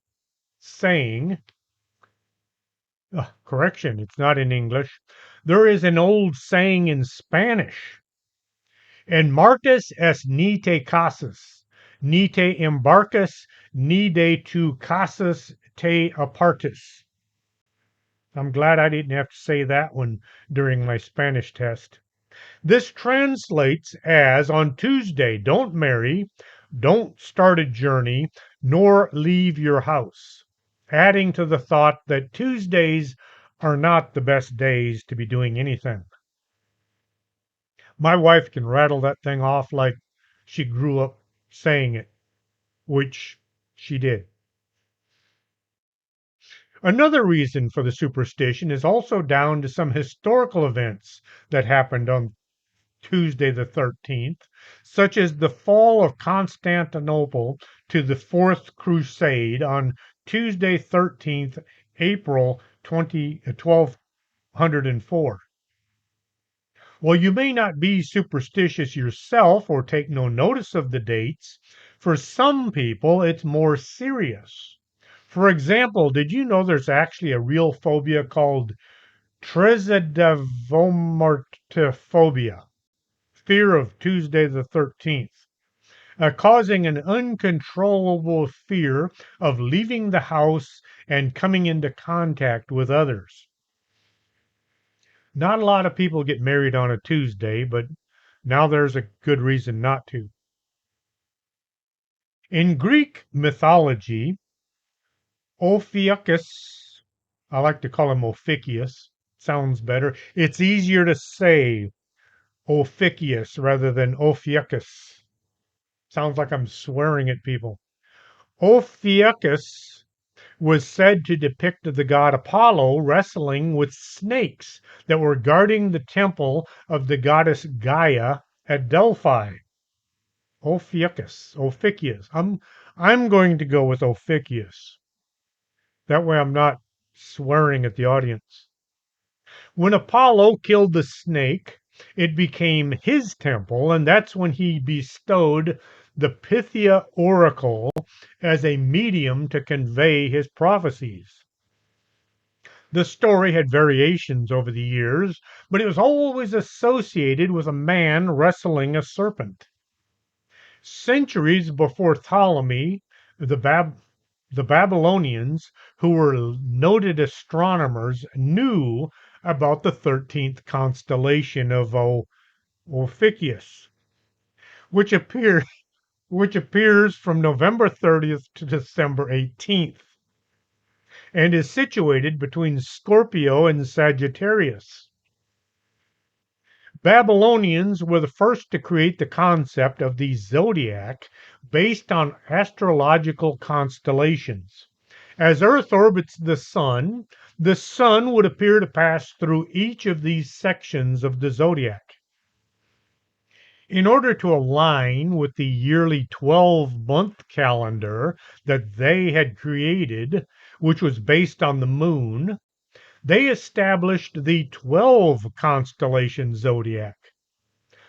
saying, correction, it's not in English. There is an old saying in Spanish. En martes es ni te casas, ni te embarcas, ni de tu casas te apartes. I'm glad I didn't have to say that one during my Spanish test. This translates as on Tuesday, don't marry, don't start a journey, nor leave your house, adding to the thought that Tuesdays are not the best days to be doing anything. My wife can rattle that thing off like she grew up saying it, which she did. Another reason for the superstition is also down to some historical events that happened on Tuesday the 13th, such as the fall of Constantinople to the Fourth Crusade on Tuesday 13th April 1204. While you may not be superstitious yourself or take no notice of the dates, for some people it's more serious. For example, did you know there's actually a real phobia called trisedavomortophobia? Fear of Tuesday the 13th, causing an uncontrollable fear of leaving the house and coming into contact with others. Not a lot of people get married on a Tuesday, but now there's a good reason not to. In Greek mythology, Ophiuchus, I like to call him Ophiuchus, sounds better. It's easier to say Ophiuchus rather than Ophiuchus. Sounds like I'm swearing at people. Ophiuchus was said to depict the god Apollo wrestling with snakes that were guarding the temple of the goddess Gaia at Delphi. Ophiuchus. I'm going to go with Ophiuchus. That way I'm not swearing at the audience. When Apollo killed the snake, it became his temple, and that's when he bestowed the Pythia oracle as a medium to convey his prophecies. The story had variations over the years, but it was always associated with a man wrestling a serpent. Centuries before Ptolemy, the, the Babylonians, who were noted astronomers, knew about the 13th constellation of Ophiuchus, which appear which appears from November 30th to December 18th and is situated between Scorpio and Sagittarius. Babylonians were the first to create the concept of the zodiac based on astrological constellations. As Earth orbits the sun would appear to pass through each of these sections of the zodiac. In order to align with the yearly 12-month calendar that they had created, which was based on the moon, they established the 12 constellation zodiac.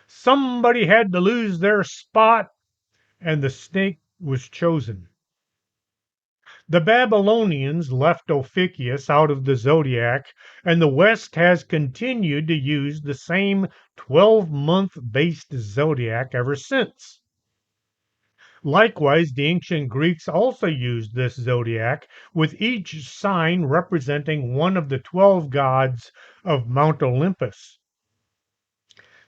Somebody had to lose their spot, and the snake was chosen. The Babylonians left Ophiuchus out of the zodiac, and the West has continued to use the same 12-month based zodiac ever since. Likewise, the ancient Greeks also used this zodiac, with each sign representing one of the 12 gods of Mount Olympus.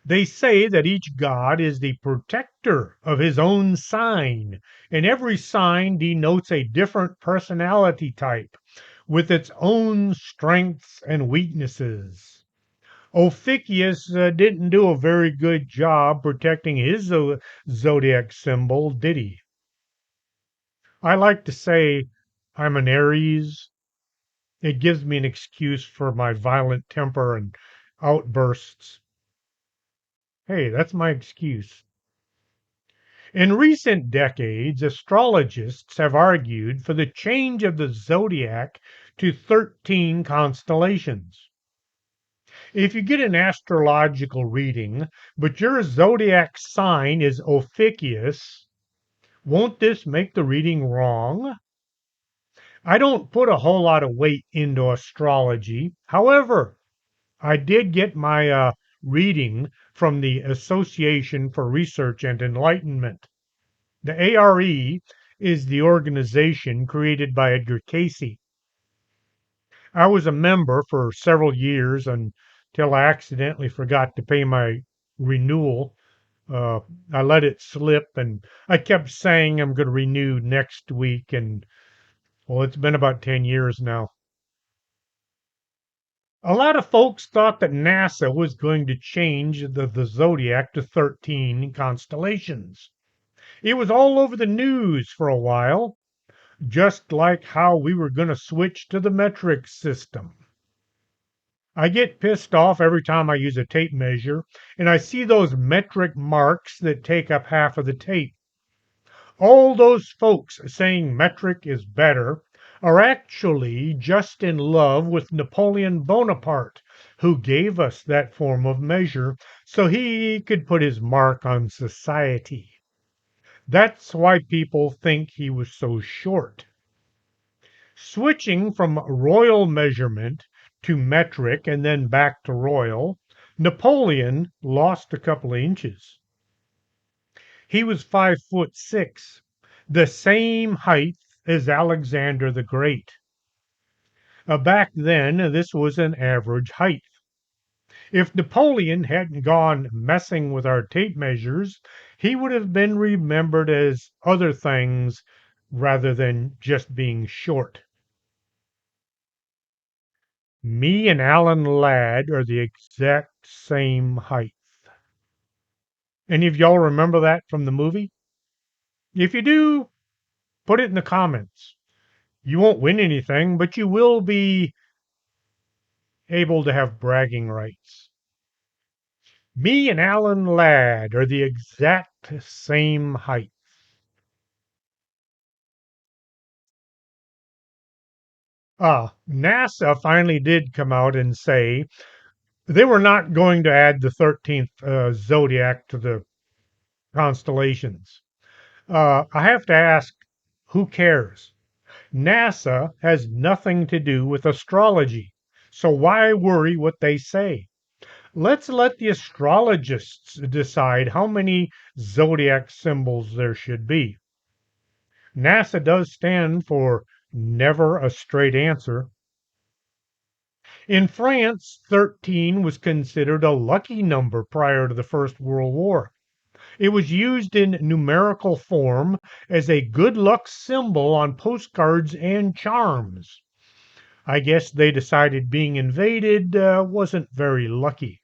They say that each god is the protector of his own sign, and every sign denotes a different personality type with its own strengths and weaknesses. Ophiuchus didn't do a very good job protecting his zodiac symbol, did he? I like to say I'm an Aries. It gives me an excuse for my violent temper and outbursts. Hey, that's my excuse. In recent decades, astrologists have argued for the change of the zodiac to 13 constellations. If you get an astrological reading, but your zodiac sign is Ophiuchus, won't this make the reading wrong? I don't put a whole lot of weight into astrology. However, I did get my reading from the Association for Research and Enlightenment. The ARE is the organization created by Edgar Casey. I was a member for several years until I accidentally forgot to pay my renewal. I let it slip and I kept saying I'm going to renew next week. And well, it's been about 10 years now. A lot of folks thought that NASA was going to change the zodiac to 13 constellations. It was all over the news for a while, just like how we were going to switch to the metric system. I get pissed off every time I use a tape measure and I see those metric marks that take up half of the tape. All those folks saying metric is better are actually just in love with Napoleon Bonaparte, who gave us that form of measure so he could put his mark on society. That's why people think he was so short. Switching from royal measurement to metric and then back to royal, Napoleon lost a couple of inches. He was 5'6", the same height as Alexander the Great. Back then, this was an average height. If Napoleon hadn't gone messing with our tape measures, he would have been remembered as other things rather than just being short. Me and Alan Ladd are the exact same height. Any of y'all remember that from the movie? If you do, put it in the comments. You won't win anything, but you will be able to have bragging rights. Me and Alan Ladd are the exact same height. NASA finally did come out and say they were not going to add the 13th zodiac to the constellations. I have to ask, who cares? NASA has nothing to do with astrology. So why worry what they say? Let's let the astrologists decide how many zodiac symbols there should be. NASA does stand for never a straight answer. In France, 13 was considered a lucky number prior to the First World War. It was used in numerical form as a good luck symbol on postcards and charms. I guess they decided being invaded wasn't very lucky.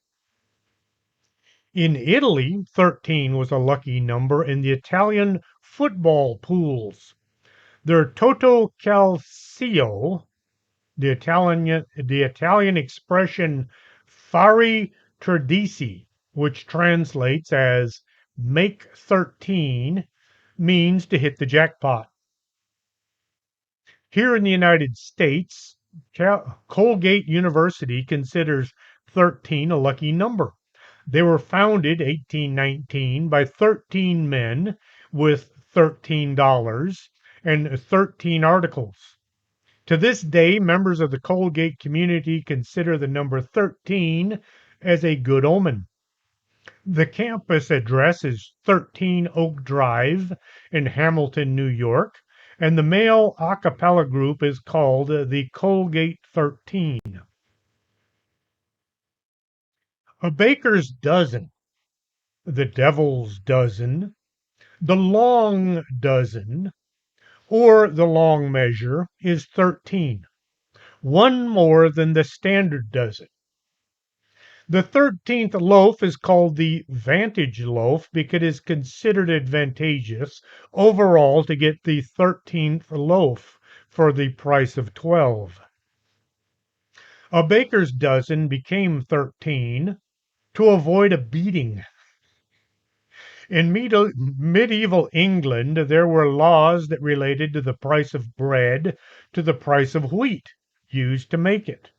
In Italy, 13 was a lucky number in the Italian football pools. Their Toto Calcio, the Italian expression fari 13, which translates as make 13, means to hit the jackpot. Here in the United States, Colgate University considers 13 a lucky number. They were founded 1819 by 13 men with $13 and 13 articles. To this day, members of the Colgate community consider the number 13 as a good omen. The campus address is 13 Oak Drive in Hamilton, New York, and the male a cappella group is called the Colgate 13. A baker's dozen, the devil's dozen, the long dozen, or the long measure is 13, one more than the standard dozen. The 13th loaf is called the Vantage loaf because it is considered advantageous overall to get the 13th loaf for the price of 12. A baker's dozen became 13 to avoid a beating. In medieval England, there were laws that related to the price of bread to the price of wheat used to make it.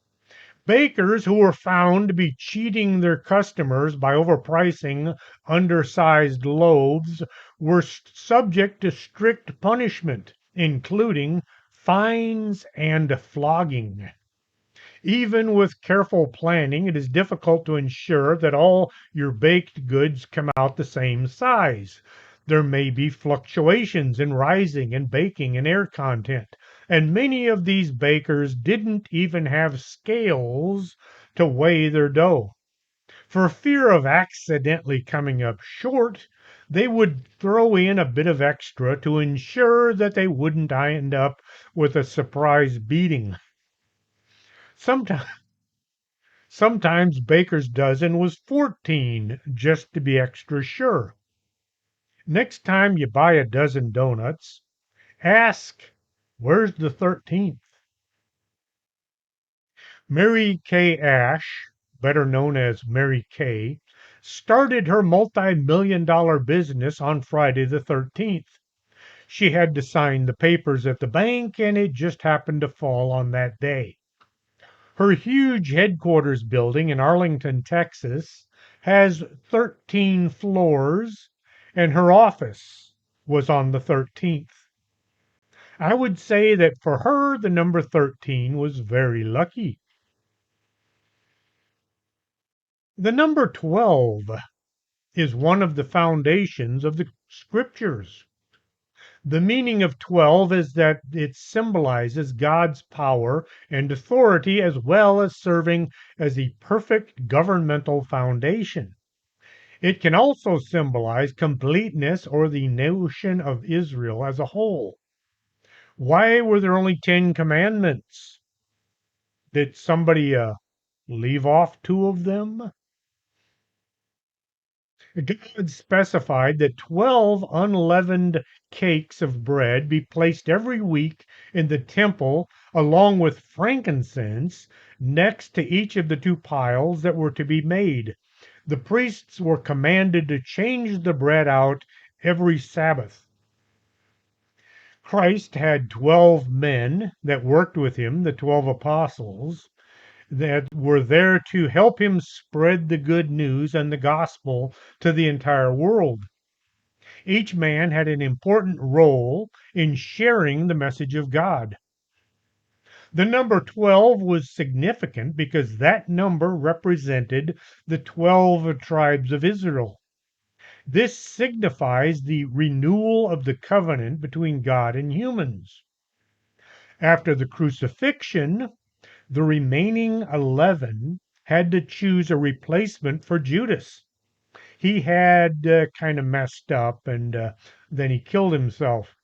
Bakers who were found to be cheating their customers by overpricing undersized loaves were subject to strict punishment, including fines and flogging. Even with careful planning, it is difficult to ensure that all your baked goods come out the same size. There may be fluctuations in rising and baking and air content, and many of these bakers didn't even have scales to weigh their dough. For fear of accidentally coming up short, they would throw in a bit of extra to ensure that they wouldn't end up with a surprise beating. Sometimes Sometimes baker's dozen was 14, just to be extra sure. Next time you buy a dozen donuts, ask, where's the 13th? Mary Kay Ash, better known as Mary Kay, started her multi-million-dollar business on Friday the 13th. She had to sign the papers at the bank, and it just happened to fall on that day. Her huge headquarters building in Arlington, Texas, has 13 floors, and her office was on the 13th. I would say that for her, the number 13 was very lucky. The number 12 is one of the foundations of the scriptures. The meaning of 12 is that it symbolizes God's power and authority as well as serving as a perfect governmental foundation. It can also symbolize completeness or the nation of Israel as a whole. Why were there only 10 commandments? Did somebody leave off 2 of them? God specified that 12 unleavened cakes of bread be placed every week in the temple along with frankincense next to each of the 2 piles that were to be made. The priests were commanded to change the bread out every Sabbath. Christ had 12 men that worked with him, the 12 apostles, that were there to help him spread the good news and the gospel to the entire world. Each man had an important role in sharing the message of God. The number 12 was significant because that number represented the 12 tribes of Israel. This signifies the renewal of the covenant between God and humans. After the crucifixion, the remaining 11 had to choose a replacement for Judas. He had kind of messed up and then he killed himself.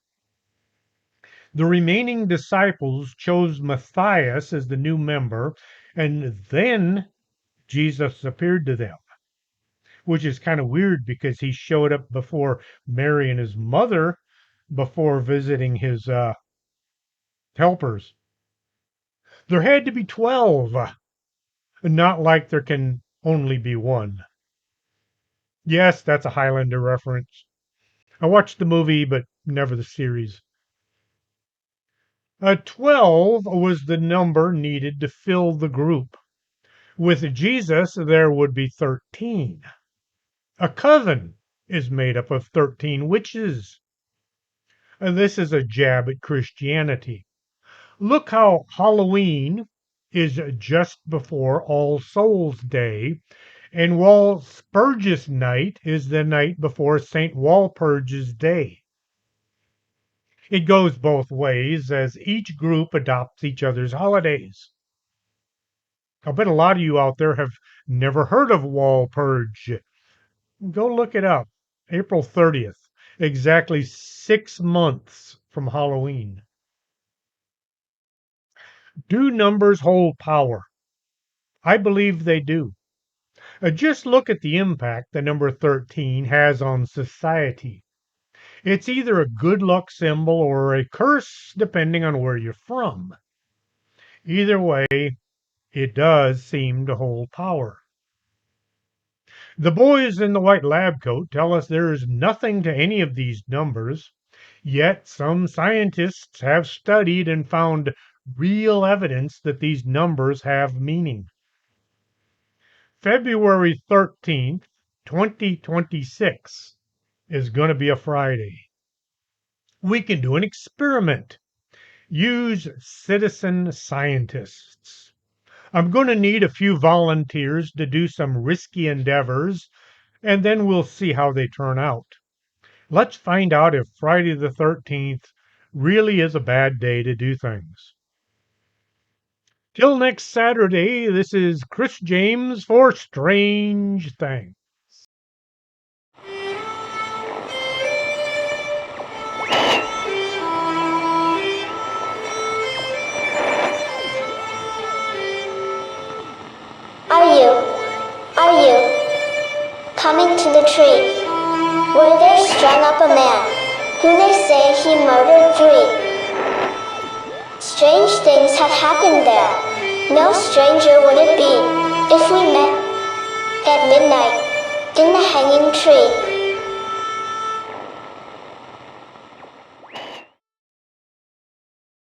The remaining disciples chose Matthias as the new member, and then Jesus appeared to them, which is kind of weird because he showed up before Mary and his mother before visiting his helpers. There had to be 12, not like there can only be one. Yes, that's a Highlander reference. I watched the movie, but never the series. 12 was the number needed to fill the group. With Jesus, there would be 13. A coven is made up of 13 witches. And this is a jab at Christianity. Look how Halloween is just before All Souls Day, and Walpurgis Night is the night before St. Walpurgis Day. It goes both ways as each group adopts each other's holidays. I'll bet a lot of you out there have never heard of Walpurge. Go look it up. April 30th, exactly 6 months from Halloween. Do numbers hold power? I believe they do. Just look at the impact the number 13 has on society. It's either a good luck symbol or a curse, depending on where you're from. Either way, it does seem to hold power. The boys in the white lab coat tell us there is nothing to any of these numbers, yet some scientists have studied and found real evidence that these numbers have meaning. February 13th, 2026 is going to be a Friday. We can do an experiment. Use citizen scientists. I'm going to need a few volunteers to do some risky endeavors, and then we'll see how they turn out. Let's find out if Friday the 13th really is a bad day to do things. Till next Saturday, this is Chris James for Strange Things. Are you coming to the tree where there's strung up a man who they say he murdered 3? Strange things have happened there. No stranger would it be if we met at midnight in the hanging tree.